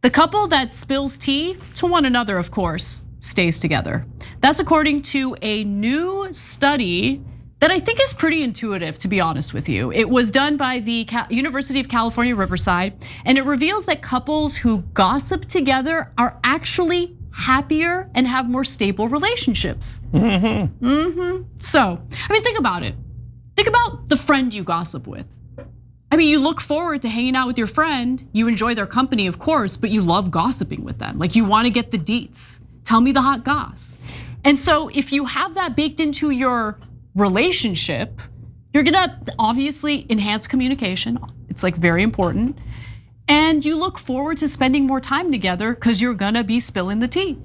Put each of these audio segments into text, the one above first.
The couple that spills tea to one another, of course, stays together. That's according to a new study that I think is pretty intuitive, to be honest with you. It was done by the University of California, Riverside, and it reveals that couples who gossip together are actually happier and have more stable relationships. So, I mean, think about it. Think about the friend you gossip with. I mean, you look forward to hanging out with your friend. You enjoy their company, of course, but you love gossiping with them. Like, you want to get the deets. Tell me the hot goss. And so if you have that baked into your relationship, you're gonna obviously enhance communication. It's like very important. And you look forward to spending more time together because you're gonna be spilling the tea.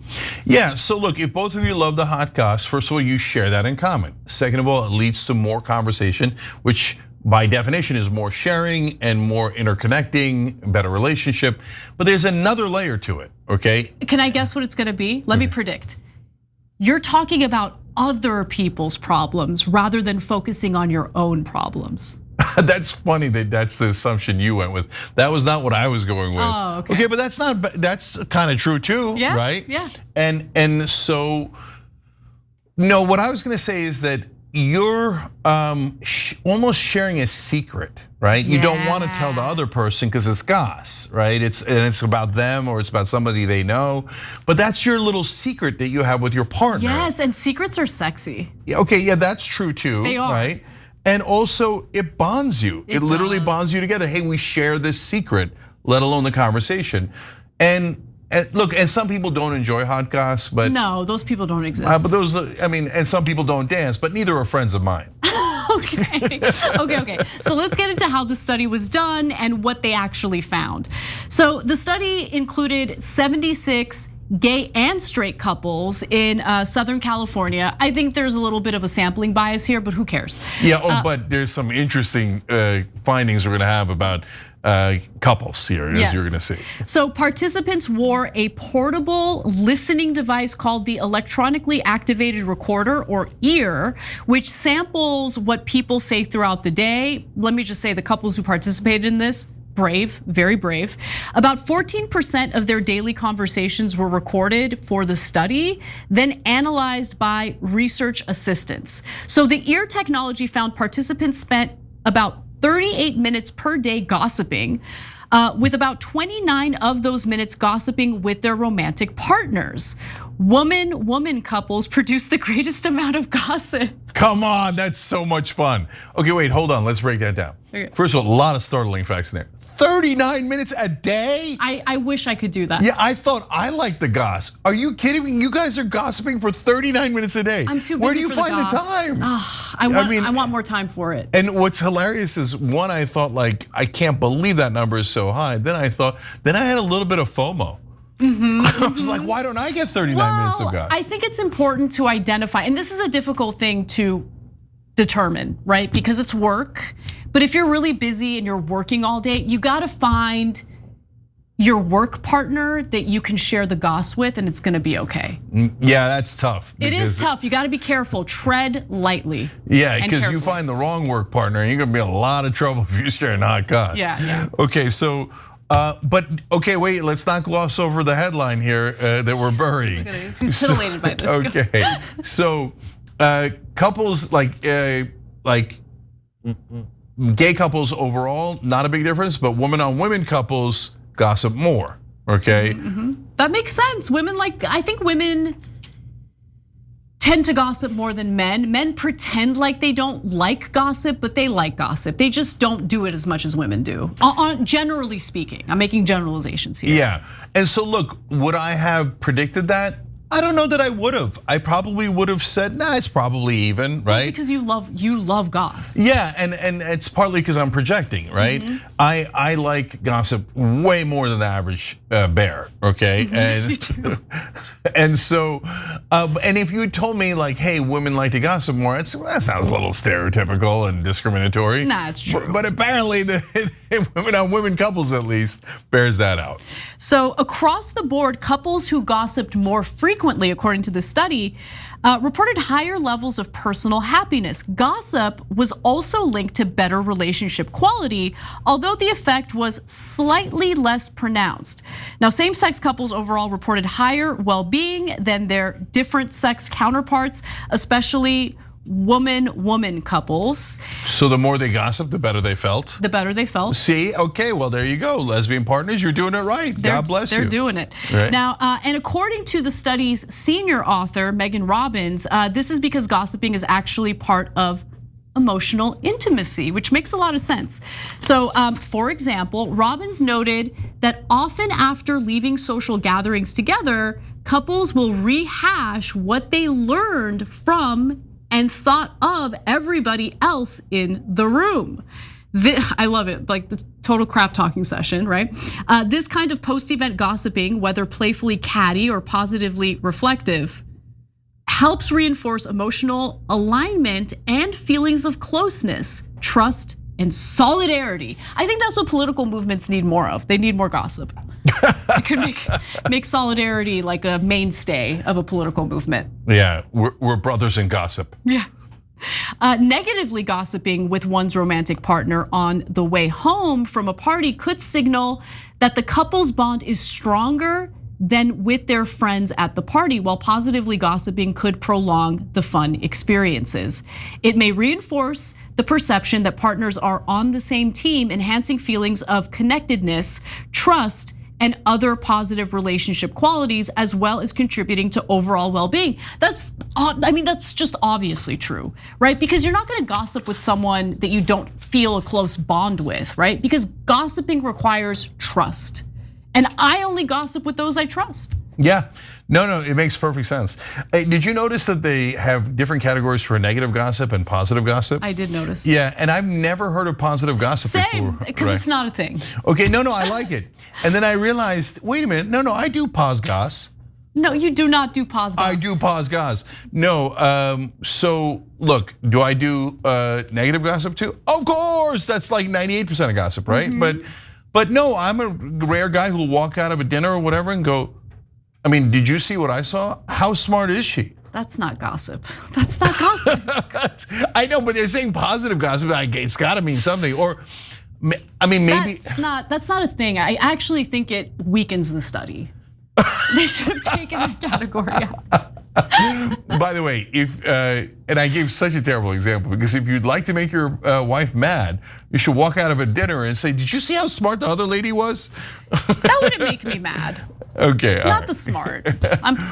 Yeah, so look, if both of you love the hot goss, first of all, you share that in common. Second of all, it leads to more conversation, which by definition is more sharing and more interconnecting, better relationship. But there's another layer to it, okay? Can I guess what it's gonna be? Let me predict. You're talking about other people's problems rather than focusing on your own problems. That's funny that that's the assumption you went with. That was not what I was going with. Oh, okay. Okay, but that's kind of true too, yeah, right? Yeah. And so, no, what I was gonna say is that you're almost sharing a secret, right? You don't want to tell the other person because it's goss, right? It's about them or it's about somebody they know, but that's your little secret that you have with your partner. Yes, and secrets are sexy. Yeah, okay, yeah, that's true too. They are. Right? And also, it bonds you. It literally does. bonds you together. Hey, we share this secret, let alone the conversation. And look, and some people don't enjoy hot goss, but no, those people don't exist. But those, I mean, and some people don't dance, but neither are friends of mine. Okay. So let's get into how the study was done and what they actually found. So the study included 76 gay and straight couples in Southern California. I think there's a little bit of a sampling bias here, but who cares? Yeah, but there's some interesting findings we're gonna have about couples here, as you're gonna see. So participants wore a portable listening device called the electronically activated recorder, or EAR, which samples what people say throughout the day. Let me just say the couples who participated in this, brave, very brave. About 14% of their daily conversations were recorded for the study, then analyzed by research assistants. So the EAR technology found participants spent about 38 minutes per day gossiping, with about 29 of those minutes gossiping with their romantic partners. Woman-woman couples produce the greatest amount of gossip. Come on, that's so much fun. Okay, wait, hold on, let's break that down. First of all, a lot of startling facts in there. 39 minutes a day? I wish I could do that. Yeah, I thought I liked the goss. Are you kidding me? You guys are gossiping for 39 minutes a day. I'm too busy. Where do you for find the time? I want more time for it. And what's hilarious is, one, I thought like, I can't believe that number is so high. Then I had a little bit of FOMO. I was like, why don't I get 39 minutes of goss? I think it's important to identify, and this is a difficult thing to determine, right? Because it's work. But if you're really busy and you're working all day, you gotta find your work partner that you can share the goss with, and it's gonna be okay. Yeah, that's tough. It is tough, you gotta be careful, tread lightly. Yeah, because you find the wrong work partner, and you're gonna be in a lot of trouble if you're sharing hot goss. Yeah. Okay, so, but okay, wait, let's not gloss over the headline here that we're burying. He's titillated by this. Okay, so couples like gay couples overall, not a big difference, but woman-on-women couples gossip more, okay? That makes sense. I think women tend to gossip more than men. Men pretend like they don't like gossip, but they like gossip. They just don't do it as much as women do. Generally speaking, I'm making generalizations here. Yeah, and so look, would I have predicted that? I don't know that I would have. I probably would have said, nah, it's probably even, right? Well, because you love gossip. Yeah, and it's partly because I'm projecting, right? I like gossip way more than the average bear, okay? And so, and if you had told me like, hey, women like to gossip more, that sounds a little stereotypical and discriminatory. Nah, it's true. But apparently the women-on-women couples at least bears that out. So across the board, couples who gossiped more frequently frequently, according to this study, reported higher levels of personal happiness. Gossip was also linked to better relationship quality, although the effect was slightly less pronounced. Now, same-sex couples overall reported higher well-being than their different sex counterparts, especially woman-woman couples. So the more they gossiped, the better they felt? The better they felt. See, okay, well, there you go. Lesbian partners, you're doing it right. God bless you. They're doing it. Right. Now, and according to the study's senior author, Megan Robbins, this is because gossiping is actually part of emotional intimacy, which makes a lot of sense. So, for example, Robbins noted that often after leaving social gatherings together, couples will rehash what they learned from and thought of everybody else in the room. I love it, like the total crap talking session, right? This kind of post-event gossiping, whether playfully catty or positively reflective, helps reinforce emotional alignment and feelings of closeness, trust, and solidarity. I think that's what political movements need more of. They need more gossip. It could make solidarity like a mainstay of a political movement. Yeah, we're brothers in gossip. Yeah. Negatively gossiping with one's romantic partner on the way home from a party could signal that the couple's bond is stronger than with their friends at the party, while positively gossiping could prolong the fun experiences. It may reinforce the perception that partners are on the same team, enhancing feelings of connectedness, trust, and other positive relationship qualities, as well as contributing to overall well-being. That's just obviously true, right? Because you're not gonna gossip with someone that you don't feel a close bond with, right? Because gossiping requires trust. And I only gossip with those I trust. Yeah, no, it makes perfect sense. Hey, did you notice that they have different categories for negative gossip and positive gossip? I did notice. Yeah, and I've never heard of positive gossip before. Same, because it's not a thing. Okay, no, I like it. And then I realized, wait a minute, no, I do pause goss. No, you do not do pause goss. I do pause goss. No, so look, do I do negative gossip too? Of course, that's like 98% of gossip, right? But no, I'm a rare guy who'll walk out of a dinner or whatever and go, I mean, did you see what I saw? How smart is she? That's not gossip. That's not gossip. I know, but they're saying positive gossip. It's got to mean something. Or, I mean, maybe that's not a thing. I actually think it weakens the study. They should have taken that category out. By the way, and I gave such a terrible example, because if you'd like to make your wife mad, you should walk out of a dinner and say, "Did you see how smart the other lady was?" That wouldn't make me mad. Okay, not the smart.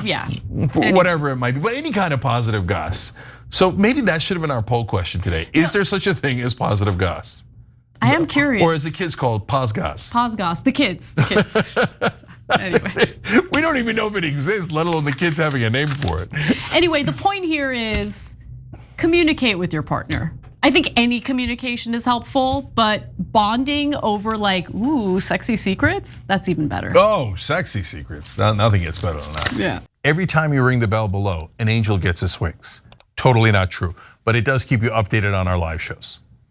Yeah. Whatever it might be, but any kind of positive goss. So maybe that should have been our poll question today. Is there such a thing as positive goss? I am curious. Or as the kids call it, pause goss. Pause goss. The kids. Anyway. We don't even know if it exists, let alone the kids having a name for it. Anyway, the point here is communicate with your partner. I think any communication is helpful, but bonding over like, ooh, sexy secrets, that's even better. Oh, sexy secrets. Nothing gets better than that. Yeah. Every time you ring the bell below, an angel gets his wings. Totally not true, but it does keep you updated on our live shows.